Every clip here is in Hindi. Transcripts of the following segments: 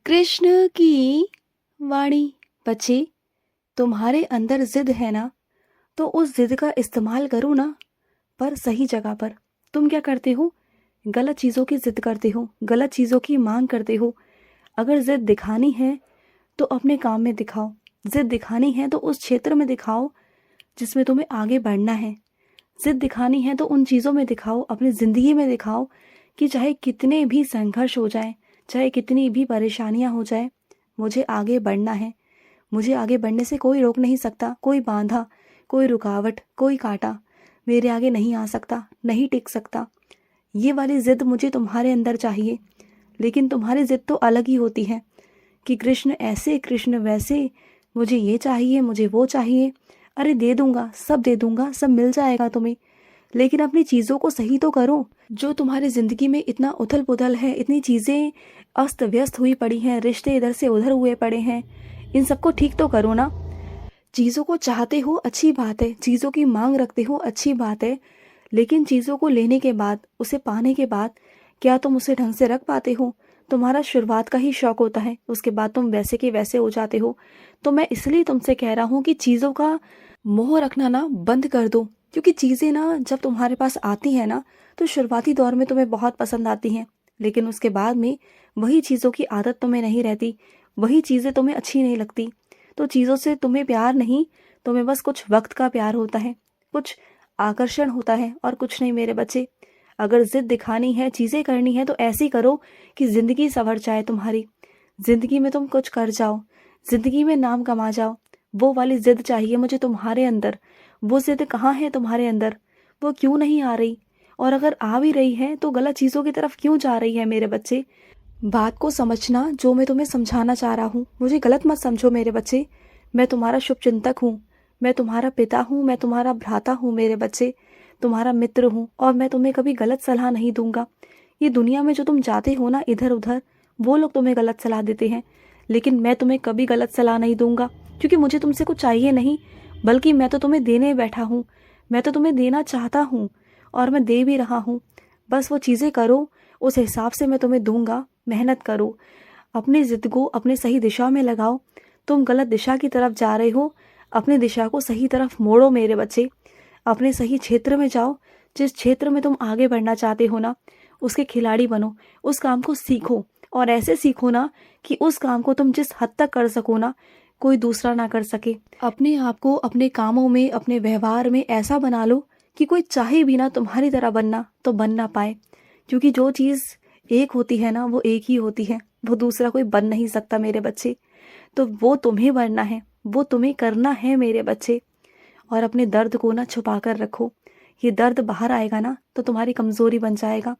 कृष्ण की वाणी। बच्चे, तुम्हारे अंदर जिद है ना, तो उस जिद का इस्तेमाल करो ना, पर सही जगह पर। तुम क्या करते हो? गलत चीज़ों की जिद करते हो, गलत चीज़ों की मांग करते हो। अगर जिद दिखानी है तो अपने काम में दिखाओ। जिद दिखानी है तो उस क्षेत्र में दिखाओ जिसमें तुम्हें आगे बढ़ना है। जिद दिखानी है तो उन चीज़ों में दिखाओ, अपनी ज़िंदगी में दिखाओ कि चाहे कितने भी संघर्ष हो जाएं, चाहे कितनी भी परेशानियां हो जाएं, मुझे आगे बढ़ना है। मुझे आगे बढ़ने से कोई रोक नहीं सकता, कोई बांधा, कोई रुकावट, कोई कांटा मेरे आगे नहीं आ सकता, नहीं टिक सकता। ये वाली जिद मुझे तुम्हारे अंदर चाहिए। लेकिन तुम्हारी जिद तो अलग ही होती है कि कृष्ण ऐसे, कृष्ण वैसे, मुझे ये चाहिए, मुझे वो चाहिए। अरे दे दूंगा, सब दे दूंगा, सब मिल जाएगा तुम्हें। लेकिन अपनी चीज़ों को सही तो करो। जो तुम्हारी ज़िंदगी में इतना उथल पुथल है, इतनी चीज़ें अस्त व्यस्त हुई पड़ी हैं, रिश्ते इधर से उधर हुए पड़े हैं, इन सबको ठीक तो करो ना। चीज़ों को चाहते हो, अच्छी बात है, चीज़ों की मांग रखते हो, अच्छी बात है। लेकिन चीज़ों को लेने के बाद, उसे पाने के बाद, क्या तुम उसे ढंग से रख पाते हो? तुम्हारा शुरुआत का ही शौक होता है, उसके बाद तुम वैसे के वैसे हो जाते हो। तो मैं इसलिए तुमसे कह रहा हूँ कि चीज़ों का मोह रखना ना बंद कर दो। क्योंकि चीज़ें ना जब तुम्हारे पास आती हैं ना, तो शुरुआती दौर में तुम्हें बहुत पसंद आती हैं। लेकिन उसके बाद में वही चीज़ों की आदत तुम्हें नहीं रहती, वही चीज़ें तुम्हें अच्छी नहीं लगती। तो चीज़ों से तुम्हें प्यार नहीं, तुम्हें बस कुछ वक्त का प्यार होता है, कुछ आकर्षण होता है, और कुछ नहीं मेरे बच्चे। अगर जिद दिखानी है, चीज़ें करनी है, तो ऐसी करो कि ज़िंदगी संवर जाए तुम्हारी। ज़िंदगी में तुम कुछ कर जाओ, ज़िंदगी में नाम कमा जाओ। वो वाली जिद चाहिए मुझे तुम्हारे अंदर। वो जिद कहाँ है तुम्हारे अंदर? वो क्यों नहीं आ रही? और अगर आ भी रही है तो गलत चीज़ों की तरफ क्यों जा रही है मेरे बच्चे? बात को समझना, जो मैं तुम्हें समझाना चाह रहा हूँ। मुझे गलत मत समझो मेरे बच्चे। मैं तुम्हारा शुभचिंतक हूँ, मैं तुम्हारा पिता हूँ, मैं तुम्हारा भ्राता हूँ मेरे बच्चे, तुम्हारा मित्र हूँ, और मैं तुम्हें कभी गलत सलाह नहीं दूंगा। ये दुनिया में जो तुम जाते हो ना इधर उधर, वो लोग तुम्हें गलत सलाह देते हैं, लेकिन मैं तुम्हें कभी गलत सलाह नहीं दूंगा। क्योंकि मुझे तुमसे कुछ चाहिए नहीं, बल्कि मैं तो तुम्हें देने बैठा हूँ। मैं तो तुम्हें देना चाहता हूँ, और मैं दे भी रहा हूँ। बस वो चीज़ें करो, उस हिसाब से मैं तुम्हें दूंगा। मेहनत करो, अपनी जिद को अपने सही दिशा में लगाओ। तुम गलत दिशा की तरफ जा रहे हो, अपनी दिशा को सही तरफ मोड़ो मेरे बच्चे। अपने सही क्षेत्र में जाओ। जिस क्षेत्र में तुम आगे बढ़ना चाहते हो ना, उसके खिलाड़ी बनो, उस काम को सीखो, और ऐसे सीखो ना कि उस काम को तुम जिस हद तक कर सको ना, कोई दूसरा ना कर सके। अपने आप को अपने कामों में, अपने व्यवहार में ऐसा बना लो कि कोई चाहे भी ना तुम्हारी तरह बनना तो बन ना पाए। क्योंकि जो चीज़ एक होती है ना, वो एक ही होती है, वो दूसरा कोई बन नहीं सकता मेरे बच्चे। तो वो तुम्हें बनना है, वो तुम्हें करना है मेरे बच्चे। और अपने दर्द को ना छुपा कर रखो। ये दर्द बाहर आएगा ना तो तुम्हारी कमज़ोरी बन जाएगा।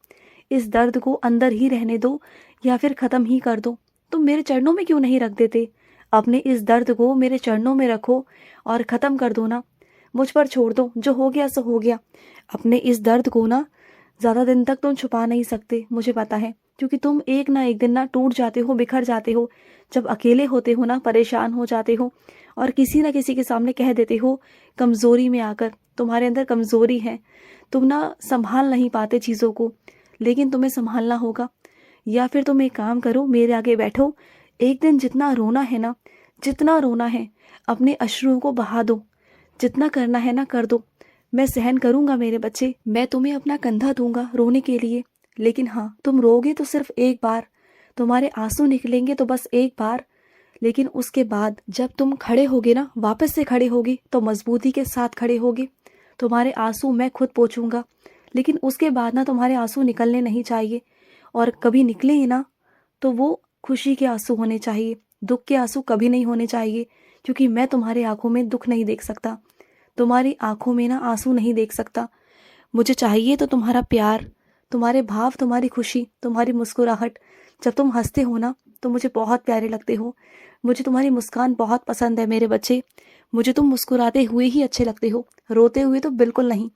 इस दर्द को अंदर ही रहने दो, या फिर ख़त्म ही कर दो। तुम मेरे चरणों में क्यों नहीं रख देते? अपने इस दर्द को मेरे चरणों में रखो और ख़त्म कर दो ना। मुझ पर छोड़ दो, जो हो गया सो हो गया। अपने इस दर्द को ना ज़्यादा दिन तक तुम छुपा नहीं सकते, मुझे पता है। क्योंकि तुम एक ना एक दिन ना टूट जाते हो, बिखर जाते हो। जब अकेले होते हो ना, परेशान हो जाते हो, और किसी ना किसी के सामने कह देते हो कमज़ोरी में आकर, तुम्हारे अंदर कमज़ोरी है, तुम ना संभाल नहीं पाते चीज़ों को। लेकिन तुम्हें संभालना होगा। या फिर तुम एक काम करो, मेरे आगे बैठो। एक दिन जितना रोना है ना, जितना रोना है, अपने अश्रुओं को बहा दो। जितना करना है ना कर दो। मैं सहन करूंगा मेरे बच्चे, मैं तुम्हें अपना कंधा दूंगा रोने के लिए। लेकिन हाँ, तुम रोगे तो सिर्फ एक बार, तुम्हारे आंसू निकलेंगे तो बस एक बार। लेकिन उसके बाद जब तुम खड़े होगे ना, वापस से खड़े होगे, तो मजबूती के साथ खड़े होगे। तुम्हारे आंसू मैं खुद पोंछूंगा। लेकिन उसके बाद ना तुम्हारे आंसू निकलने नहीं चाहिए। और कभी निकले ही ना, तो वो खुशी के आंसू होने चाहिए, दुख के आंसू कभी नहीं होने चाहिए। क्योंकि मैं तुम्हारी आंखों में दुख नहीं देख सकता, तुम्हारी आंखों में ना आंसू नहीं देख सकता। मुझे चाहिए तो तुम्हारा प्यार, तुम्हारे भाव, तुम्हारी खुशी, तुम्हारी मुस्कुराहट। जब तुम हंसते हो ना तो मुझे बहुत प्यारे लगते हो। मुझे तुम्हारी मुस्कान बहुत पसंद है मेरे बच्चे। मुझे तुम मुस्कुराते हुए ही अच्छे लगते हो, रोते हुए तो बिल्कुल नहीं।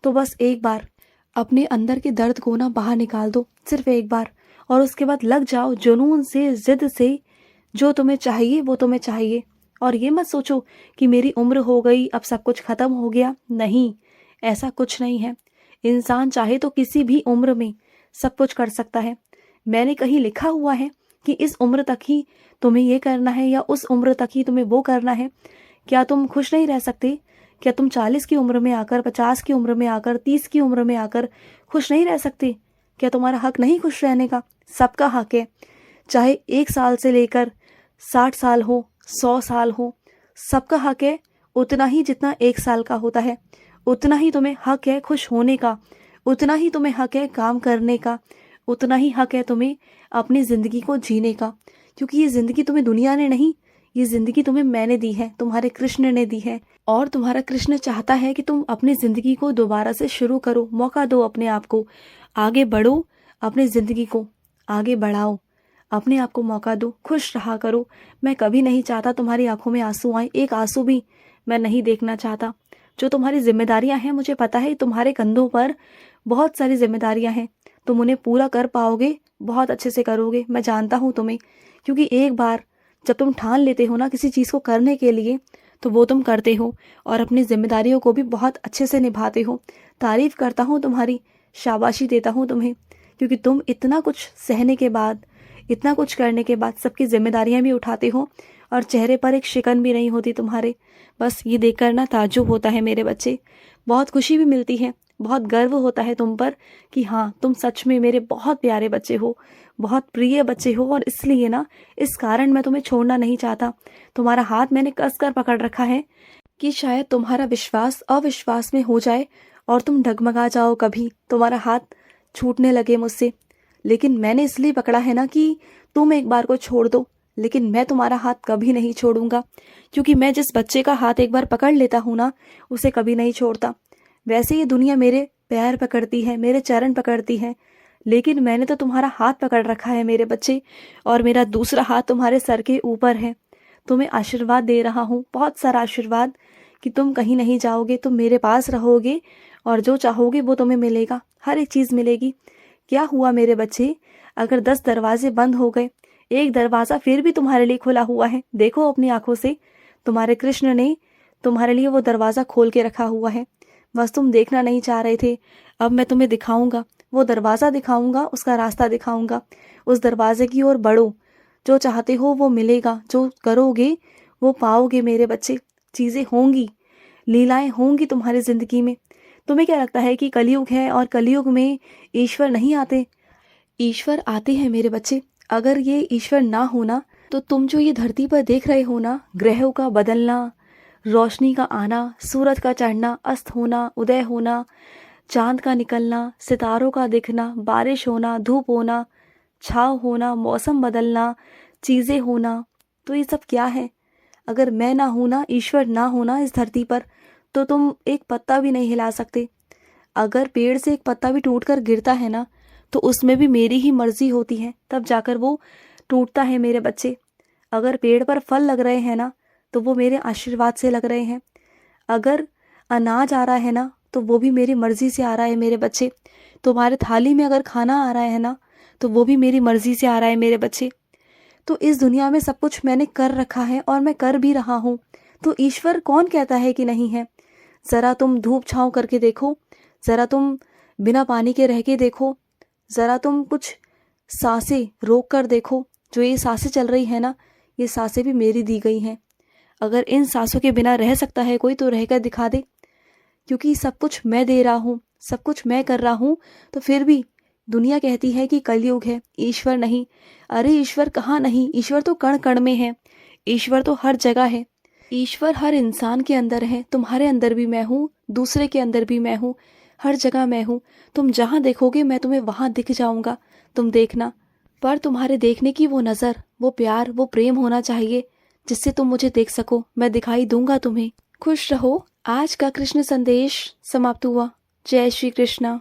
तो बस एक बार अपने अंदर के दर्द को ना बाहर निकाल दो, सिर्फ एक बार। और उसके बाद लग जाओ जुनून से, जिद से। जो तुम्हें चाहिए वो तुम्हें चाहिए। और ये मत सोचो कि मेरी उम्र हो गई, अब सब कुछ खत्म हो गया। नहीं, ऐसा कुछ नहीं है। इंसान चाहे तो किसी भी उम्र में सब कुछ कर सकता है। मैंने कहीं लिखा हुआ है कि इस उम्र तक ही तुम्हें ये करना है या उस उम्र तक ही तुम्हें वो करना है? क्या तुम खुश नहीं रह सकते? क्या तुम 40 की उम्र में आकर, 50 की उम्र में आकर, 30 की उम्र में आकर खुश नहीं रह सकते? क्या तुम्हारा हक नहीं खुश रहने का? सबका हक है, चाहे 1 साल से लेकर 60 साल हो, 100 साल हो, सबका हक है उतना ही जितना 1 साल का होता है। उतना ही तुम्हें हक है खुश होने का, उतना ही तुम्हें हक है काम करने का, उतना ही हक है तुम्हें अपनी ज़िंदगी को जीने का। क्योंकि ये ज़िंदगी तुम्हें दुनिया ने नहीं, ये ज़िंदगी तुम्हें मैंने दी है, तुम्हारे कृष्ण ने दी है। और तुम्हारा कृष्ण चाहता है कि तुम अपनी ज़िंदगी को दोबारा से शुरू करो, मौका दो अपने आप को, आगे बढ़ो, अपनी ज़िंदगी को आगे बढ़ाओ, अपने आप को मौका दो, खुश रहा करो। मैं कभी नहीं चाहता तुम्हारी आंखों में आंसू आए, एक आंसू भी मैं नहीं देखना चाहता। जो तुम्हारी जिम्मेदारियां हैं, मुझे पता है तुम्हारे कंधों पर बहुत सारी जिम्मेदारियां हैं, तुम उन्हें पूरा कर पाओगे, बहुत अच्छे से करोगे, मैं जानता हूँ तुम्हें। क्योंकि एक बार जब तुम ठान लेते हो ना किसी चीज़ को करने के लिए, तो वो तुम करते हो और अपनी जिम्मेदारियों को भी बहुत अच्छे से निभाते हो। तारीफ करता हूँ तुम्हारी, शाबाशी देता हूँ तुम्हें, क्योंकि तुम इतना कुछ सहने के बाद, इतना कुछ करने के बाद सबकी जिम्मेदारियां भी उठाते हो और चेहरे पर एक शिकन भी नहीं होती तुम्हारे। बस ये देखकर ना ताज्जुब होता है मेरे बच्चे, बहुत खुशी भी मिलती है, बहुत गर्व होता है तुम पर कि हाँ, तुम सच में मेरे बहुत प्यारे बच्चे हो, बहुत प्रिय बच्चे हो। और इसलिए ना, इस कारण मैं तुम्हें छोड़ना नहीं चाहता। तुम्हारा हाथ मैंने कसकर पकड़ रखा है कि शायद तुम्हारा विश्वास अविश्वास में हो जाए और तुम डगमगा जाओ, कभी तुम्हारा हाथ छूटने लगे मुझसे। लेकिन मैंने इसलिए पकड़ा है ना कि तुम एक बार को छोड़ दो, लेकिन मैं तुम्हारा हाथ कभी नहीं छोड़ूंगा। क्योंकि मैं जिस बच्चे का हाथ एक बार पकड़ लेता हूँ ना, उसे कभी नहीं छोड़ता। वैसे ये दुनिया मेरे पैर पकड़ती है, मेरे चरण पकड़ती है, लेकिन मैंने तो तुम्हारा हाथ पकड़ रखा है मेरे बच्चे, और मेरा दूसरा हाथ तुम्हारे सर के ऊपर है। तुम्हें आशीर्वाद दे रहा हूँ, बहुत सारा आशीर्वाद, कि तुम कहीं नहीं जाओगे, तुम मेरे पास रहोगे और जो चाहोगे वो तुम्हें मिलेगा, हर एक चीज़ मिलेगी। क्या हुआ मेरे बच्चे, अगर 10 दरवाजे बंद हो गए, एक दरवाज़ा फिर भी तुम्हारे लिए खुला हुआ है। देखो अपनी आंखों से, तुम्हारे कृष्ण ने तुम्हारे लिए वो दरवाज़ा खोल के रखा हुआ है। बस तुम देखना नहीं चाह रहे थे। अब मैं तुम्हें दिखाऊंगा, वो दरवाज़ा दिखाऊंगा, उसका रास्ता दिखाऊंगा। उस दरवाजे की ओर बढ़ो, जो चाहते हो वो मिलेगा, जो करोगे वो पाओगे मेरे बच्चे। चीज़ें होंगी, लीलाएं होंगी तुम्हारी ज़िंदगी में। तुम्हें क्या लगता है कि कलयुग है और कलयुग में ईश्वर नहीं आते? ईश्वर आते हैं मेरे बच्चे। अगर ये ईश्वर ना होना, तो तुम जो ये धरती पर देख रहे हो ना, ग्रहों का बदलना, रोशनी का आना, सूरज का चढ़ना, अस्त होना, उदय होना, चांद का निकलना, सितारों का दिखना, बारिश होना, धूप होना, छाँव होना, मौसम बदलना, चीज़ें होना, तो ये सब क्या है? अगर मैं ना हूँ ना, ईश्वर ना होना इस धरती पर, तो तुम एक पत्ता भी नहीं हिला सकते। अगर पेड़ से एक पत्ता भी टूटकर गिरता है ना, तो उसमें भी मेरी ही मर्जी होती है, तब जाकर वो टूटता है मेरे बच्चे। अगर पेड़ पर फल लग रहे हैं ना, तो वो मेरे आशीर्वाद से लग रहे हैं। अगर अनाज आ रहा है ना, तो वो भी मेरी मर्जी से आ रहा है मेरे बच्चे। तुम्हारे थाली में अगर खाना आ रहा है ना, तो वो भी मेरी मर्जी से आ रहा है मेरे बच्चे। तो इस दुनिया में सब कुछ मैंने कर रखा है और मैं कर भी रहा हूँ। तो ईश्वर कौन कहता है कि नहीं है? ज़रा तुम धूप छाँव करके देखो, ज़रा तुम बिना पानी के रह के देखो, ज़रा तुम कुछ सांसें रोक कर देखो। जो ये सांसें चल रही है ना, ये सांसें भी मेरी दी गई हैं। अगर इन सांसों के बिना रह सकता है कोई, तो रहकर दिखा दे। क्योंकि सब कुछ मैं दे रहा हूँ, सब कुछ मैं कर रहा हूँ, तो फिर भी दुनिया कहती है कि कलयुग है, ईश्वर नहीं। अरे ईश्वर कहाँ नहीं, ईश्वर तो कण कण में है, ईश्वर तो हर जगह है। ईश्वर हर इंसान के अंदर है, तुम्हारे अंदर भी मैं हूँ, दूसरे के अंदर भी मैं हूँ, हर जगह मैं हूँ। तुम जहाँ देखोगे मैं तुम्हें वहाँ दिख जाऊँगा, तुम देखना। पर तुम्हारे देखने की वो नज़र, वो प्यार, वो प्रेम होना चाहिए, जिससे तुम मुझे देख सको। मैं दिखाई दूंगा तुम्हें। खुश रहो। आज का कृष्ण संदेश समाप्त हुआ। जय श्री कृष्णा।